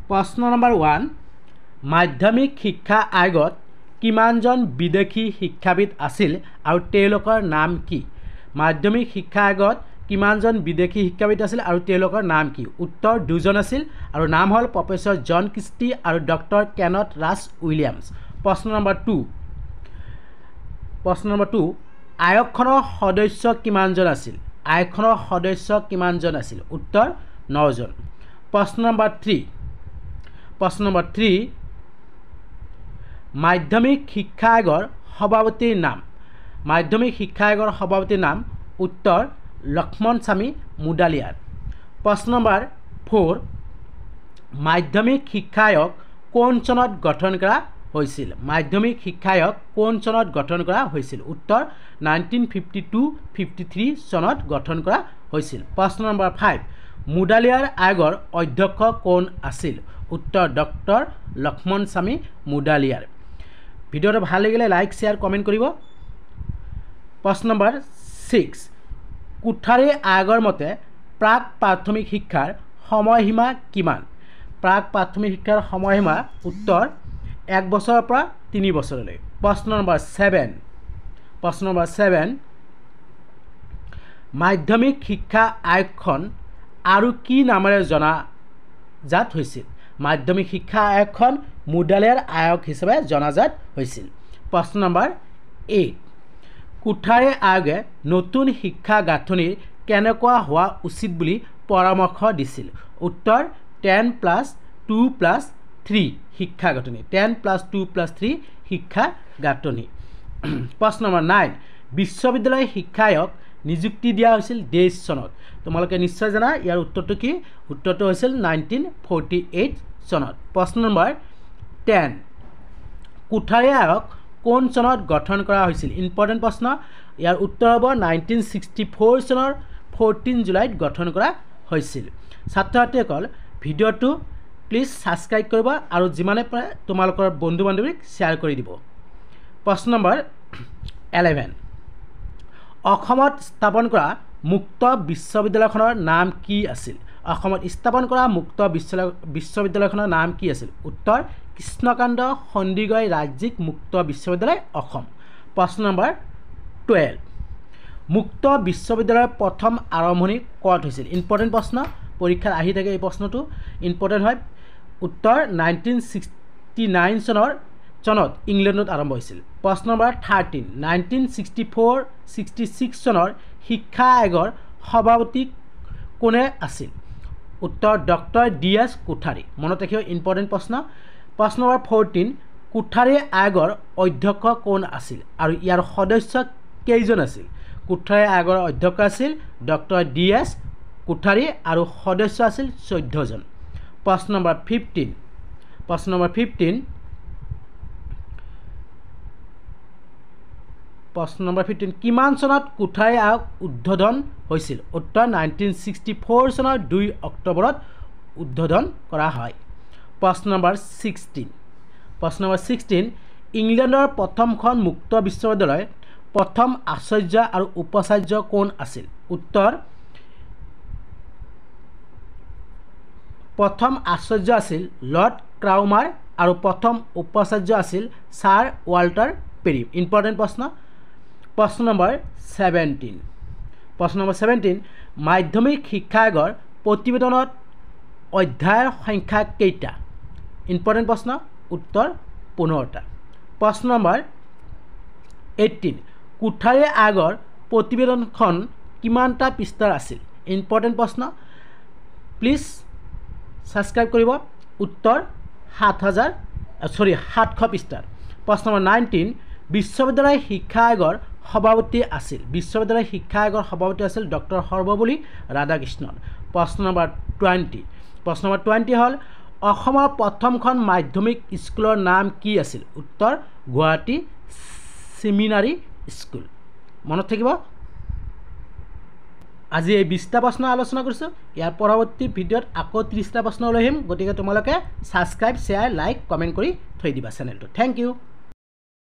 প্ৰশ্ন নম্বৰ 1 মাধ্যমিক শিক্ষা আয়োগত কিমানজন বিদেশী শিক্ষাবিদ আছিল আৰু তেওঁলোকৰ নাম কি মাধ্যমিক শিক্ষা আয়োগত কিমানজন বিদেশী শিক্ষাবিদ আছিল আৰু তেওঁলোকৰ নাম কি উত্তৰ দুজন আছিল আৰু নাম হ'ল প্ৰফেসৰ জন ক্ৰিষ্টি আৰু ডক্টৰ কেনথ ৰাছ উইলিয়ামছ প্ৰশ্ন নম্বৰ 2 আয়োগখনৰ সদস্য কিমানজন আছিল আয়োগখনৰ সদস্য কিমানজন আছিল উত্তৰ 9 জন প্ৰশ্ন নম্বৰ 3 মাধ্যমিক শিক্ষা আয়োগৰ সভাপতিৰ নাম মাধ্যমিক শিক্ষা আয়োগৰ সভাপতিৰ নাম উত্তৰ লক্ষ্মণ স্বামী মুডালিয়াৰ প্ৰশ্ন নম্বৰ 4 মাধ্যমিক শিক্ষা আয়োগ কোন চনত গঠন কৰা হৈছিল মাধ্যমিক শিক্ষা আয়োগ কোন চনত গঠন কৰা হৈছিল উত্তৰ 1952-53 চনত গঠন কৰা হৈছিল প্ৰশ্ন নম্বৰ 5 মুডালিয়াৰ আয়োগৰ অধ্যক্ষ কোন আছিল উত্তৰ ডক্টৰ লক্ষ্মণ স্বামী মুডালিয়াৰ ভিডিওটো ভাল লাগিলে লাইক শেয়াৰ কমেন্ট কৰিব প্ৰশ্ন নম্বৰ 6 কোঠাৰী আয়োগৰ মতে প্ৰাক প্ৰাথমিক শিক্ষাৰ সময়সীমা কিমান প্ৰাক প্ৰাথমিক শিক্ষাৰ সময়সীমা উত্তৰ 1 বছৰৰ পৰা 3 বছৰলৈ প্ৰশ্ন নম্বৰ 7 মাধ্যমিক শিক্ষা আয়োগখন আৰু কি নামেৰে জনাজাত হৈছিল মাধ্যমিক শিক্ষা আয়োগখন মুডালিয়াৰ আয়োগ হিচাপে জনাজাত হৈছিল প্ৰশ্ন নম্বৰ 8 কোঠাৰী আয়োগে নতুন শিক্ষা গাঁথনিৰ কেনেকুৱা হোৱা উচিত বুলি পৰামৰ্শ দিছিল উত্তৰ 10+2+3 শিক্ষা গাঁথনি 10+2+3 শিক্ষা গাঁথনি প্ৰশ্ন নম্বৰ 9 বিশ্ববিদ্যালয় শিক্ষা আয়োগ নিযুক্তি দিয়া হৈছিল 23 চনত তোমালোকে নিশ্চয় জানা ইয়াৰ উত্তৰটো কি উত্তৰটো হৈছিল 1948 চনত প্ৰশ্ন নম্বৰ 10 কোঠাৰী আয়োগ কোন চনত গঠন কৰা হৈছিল ইম্পৰ্টেন্ট প্ৰশ্ন ইয়াৰ উত্তৰ হ'ব 1964 চনৰ 14 জুলাইত গঠন কৰা হৈছিল ছাত্ৰ ছাত্ৰীসকল ভিডিওটো প্লিজ সাবস্ক্ৰাইব কৰিব আৰু যিমানে পাৰে তোমালোকৰ বন্ধু বান্ধৱীক শ্বেয়াৰ কৰি দিব প্ৰশ্ন নম্বৰ 11 অসমত স্থাপন কৰা মুক্ত বিশ্ববিদ্যালয়খনৰ নাম কি আছিল অসমত স্থাপন কৰা মুক্ত বিশ্ববিদ্যালয়খনৰ নাম কি আছিল উত্তৰ কৃষ্ণকান্ত সন্দিকৈ ৰাজ্যিক মুক্ত বিশ্ববিদ্যালয় অসম প্ৰশ্ন নম্বৰ 12 মুক্ত বিশ্ববিদ্যালয়ৰ প্ৰথম আৰম্ভণি ক'ত হৈছিল ইম্পৰ্টেন্ট প্ৰশ্ন পৰীক্ষাত আহি থাকে এই প্ৰশ্নটো ইম্পৰ্টেন্ট হয় উত্তৰ 1969 চনত ইংলেণ্ডত আৰম্ভ হৈছিল প্ৰশ্ন নম্বৰ 13 1964-66 চনৰ শিক্ষা আয়োগৰ সভাপতি কোনে আছিল উত্তৰ ডক্টৰ ডি.এছ. কোঠাৰী মনত ৰাখিব ইম্পৰ্টেন্ট প্ৰশ্ন প্ৰশ্ন নম্বৰ 14 কোঠাৰী আয়োগৰ অধ্যক্ষ কোন আছিল আৰু ইয়াৰ সদস্য কেইজন আছিল কোঠাৰী আয়োগৰ অধ্যক্ষ আছিল ডক্টৰ ডি.এছ. কোঠাৰী আৰু সদস্য আছিল 14 জন প্ৰশ্ন নম্বৰ 15 কিমান চনত কোঠাৰী আয়োগ উদ্বোধন হৈছিল উত্তৰ 1964 চনৰ 2 অক্টোবৰত উদ্বোধন কৰা হয় প্ৰশ্ন নম্বৰ 16 ইংলেণ্ডৰ প্ৰথমখন মুক্ত বিশ্ববিদ্যালয় প্ৰথম আচাৰ্য আৰু উপাচাৰ্য কোন আছিল উত্তৰ প্ৰথম আচাৰ্য আছিল লৰ্ড ক্ৰাউমাৰ আৰু প্ৰথম উপাচাৰ্য আছিল ছাৰ ৱাল্টাৰ পেৰি ইম্পৰ্টেন্ট প্ৰশ্ন নম্বৰ 17 মাধ্যমিক শিক্ষা আয়োগৰ প্ৰতিবেদনত অধ্যায়ৰ সংখ্যা কেইটা ইম্পৰ্টেন্ট প্ৰশ্ন উত্তৰ 15টা প্ৰশ্ন নম্বৰ 18 কোঠাৰী আয়োগৰ প্ৰতিবেদনখন কিমানটা পৃষ্ঠাৰ আছিল ইম্পৰ্টেন্ট প্ৰশ্ন প্লিজ সাবস্ক্ৰাইব কৰিব উত্তৰ 700 পৃষ্ঠাৰ প্ৰশ্ন নম্বৰ 19 বিশ্ববিদ্যালয় শিক্ষা আয়োগৰ সভাপতি আছিল বিশ্ববিদ্যালয় শিক্ষা আয়োগৰ সভাপতি আছিল ডক্টৰ সৰ্বপল্লী ৰাধাকৃষ্ণন প্ৰশ্ন নম্বৰ 20 হ'ল অসমৰ প্ৰথমখন মাধ্যমিক স্কুলৰ নাম কি আছিল উত্তৰ গুৱাহাটী সেমিনাৰী স্কুল মনত থাকিব আজি এই 20টা প্ৰশ্ন আলোচনা কৰিছো ইয়াৰ পৰৱৰ্তী ভিডিঅ'ত আকৌ 30টা প্ৰশ্ন লৈ আহিম গতিকে তোমালোকে সাবস্ক্ৰাইব শ্বেয়াৰ লাইক কমেন্ট কৰি থৈ দিবা চেনেলটো থ্যাংক ইউ